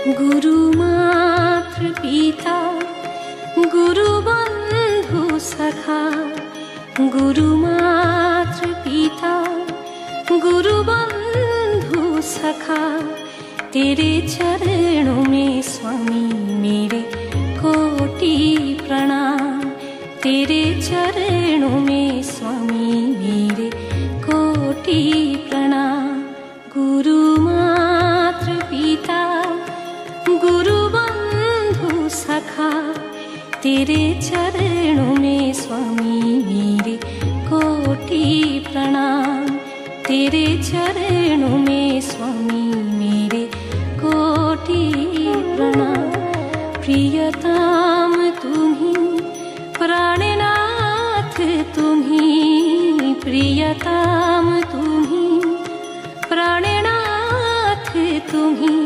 गुरु मातृ पिता गुरु बंधु सखा, गुरु मातृ पिता गुरु बंधु सखा, तेरे चरणों में स्वामी मेरे कोटि प्रणाम। तेरे चरणों में स्वामी मेरे कोटि प्रणाम। गुरु मातृ पिता गुरु बंधु सखा, तेरे चरणों में स्वामी मेरे कोटि प्रणाम। तेरे चरणों में स्वामी मेरे कोटि प्रणाम। प्रियतम तुम्ही प्राणनाथ तुम्ही, प्रियतम तुम्ही प्राणनाथ तुम्ही,